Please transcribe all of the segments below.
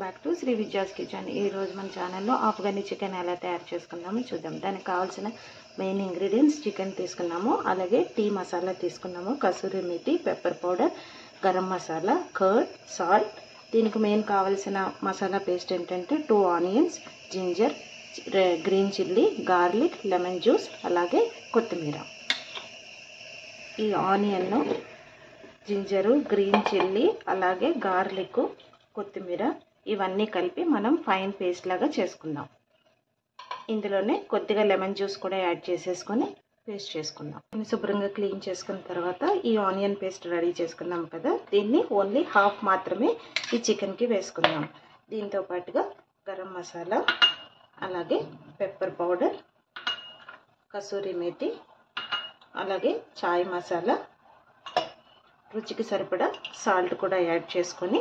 Back to Sri Vidya's kitchen. ఈరోజు మన ఛానల్లో ఆఫ్ఘనీ చికెన్ ఎలా తయారు చేసుకుందామో చూద్దాం. దానికి కావాల్సిన మెయిన్ ఇంగ్రీడియంట్స్ చికెన్ తీసుకున్నాము, అలాగే టీ మసాలా తీసుకున్నాము, kasuri methi, pepper powder, garam masala, curd, salt. దీనికి మెయిన్ కావాల్సిన మసాలా పేస్ట్ ఏంటంటే 2 onions, ginger, green chilli, garlic, lemon juice, అలాగే కొత్తిమీర. ఈ ఆనియన్, జింజరు, గ్రీన్ చిల్లీ, అలాగే గార్లిక్, కొత్తిమీర ఇవన్నీ కలిపి మనం ఫైన్ పేస్ట్ లాగా చేసుకుందాం. ఇందులోనే కొద్దిగా లెమన్ జ్యూస్ కూడా యాడ్ చేసేసుకొని పేస్ట్ చేసుకుందాం. శుభ్రంగా క్లీన్ చేసుకున్న తర్వాత ఈ ఆనియన్ పేస్ట్ రెడీ చేసుకున్నాం కదా, దీన్ని ఓన్లీ హాఫ్ మాత్రమే ఈ చికెన్కి వేసుకుందాం. దీంతో పాటుగా గరం మసాలా, అలాగే పెప్పర్ పౌడర్, కసూరి మేతి, అలాగే చాయ్ మసాలా, రుచికి సరిపడా సాల్ట్ కూడా యాడ్ చేసుకొని,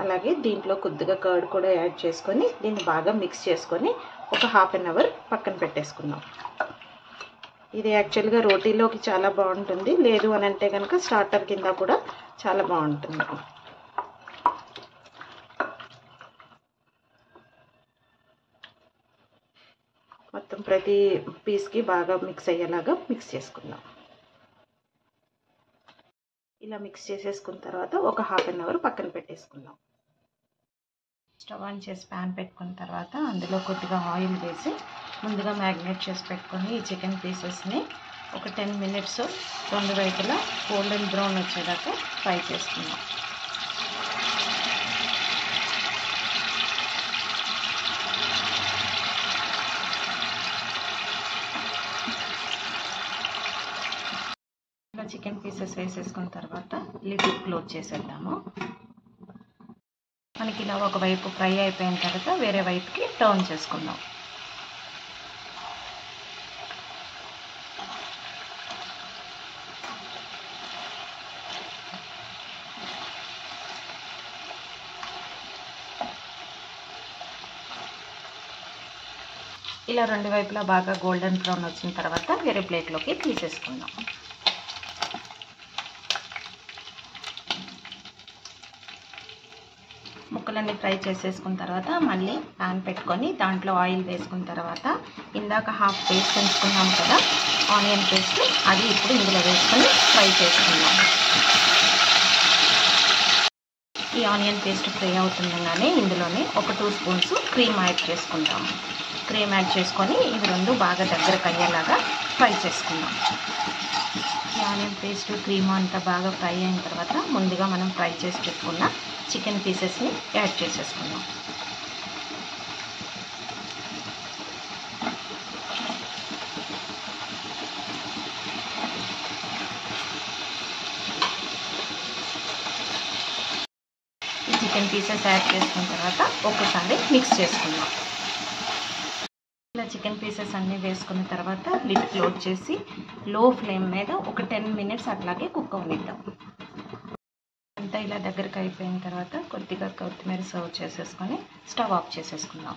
అలాగే దీంట్లో కొద్దిగా కర్డ్ కూడా యాడ్ చేసుకొని దీన్ని బాగా మిక్స్ చేసుకొని ఒక హాఫ్ అన్ అవర్ పక్కన పెట్టేసుకుందాం. ఇది యాక్చువల్గా రోటీలోకి చాలా బాగుంటుంది, లేదు అని అంటే కనుక స్టార్టర్ కింద కూడా చాలా బాగుంటుంది. మొత్తం ప్రతి పీస్కి బాగా మిక్స్ అయ్యేలాగా మిక్స్ చేసుకుందాం. ఇలా మిక్స్ చేసేసుకున్న తర్వాత ఒక హాఫ్ అన్ అవర్ పక్కన పెట్టేసుకుందాం. స్టవ్ ఆన్ చేసి ప్యాన్ పెట్టుకున్న తర్వాత అందులో కొద్దిగా ఆయిల్ వేసి ముందుగా మ్యారినేట్ చేసి పెట్టుకొని ఈ చికెన్ పీసెస్ని ఒక 10 మినిట్స్ రెండు వైపులా గోల్డెన్ బ్రౌన్ వచ్చేదాకా ఫ్రై చేసుకుందాం. ఇలా చికెన్ పీసెస్ వేసేసుకున్న తర్వాత లిడ్ క్లోజ్ చేసేద్దాము. మనకి ఇలా ఒకవైపు ఫ్రై అయిపోయిన తర్వాత వేరే వైపుకి టర్న్ చేసుకుందాం. ఇలా రెండు వైపులా బాగా గోల్డెన్ బ్రౌన్ వచ్చిన తర్వాత వేరే ప్లేట్లోకి తీసేసుకుందాం. ముక్కలన్నీ ఫ్రై చేసేసుకున్న తర్వాత మళ్ళీ ప్యాన్ పెట్టుకొని దాంట్లో ఆయిల్ వేసుకున్న తర్వాత ఇందాక హాఫ్ పేస్ట్ ఉంచుకున్నాం కదా ఆనియన్ పేస్ట్, అది ఇప్పుడు ఇందులో వేసుకొని ఫ్రై చేసుకుందాం. ఈ ఆనియన్ పేస్ట్ ఫ్రై అవుతుండగానే ఇందులోనే ఒక 2 స్పూన్స్ క్రీమ్ యాడ్ చేసుకుంటాము. క్రీమ్ యాడ్ చేసుకొని ఇవి రెండు బాగా దగ్గరకు అయ్యేలాగా ఫ్రై చేసుకుందాం. ఈ ఆనియన్ పేస్ట్ క్రీమ్ అంతా బాగా ఫ్రై అయిన తర్వాత ముందుగా మనం ఫ్రై చేసి పెట్టుకున్న చికెన్ పీసెస్ని యాడ్ చేసేసుకుందాం. ఈ చికెన్ పీసెస్ యాడ్ చేసుకున్న తర్వాత ఒకసారి మిక్స్ చేసుకుందాం. ఇలా చికెన్ పీసెస్ అన్నీ వేసుకున్న తర్వాత లిడ్ క్లోజ్ చేసి లో ఫ్లేమ్ మీద ఒక 10 మినిట్స్ అట్లాగే కుక్ అవనిద్దాం. అంతా ఇలా దగ్గరకు అయిపోయిన తర్వాత కొద్దిగా కొత్తిమీర సర్వ్ చేసేసుకొని స్టవ్ ఆఫ్ చేసేసుకుందాం.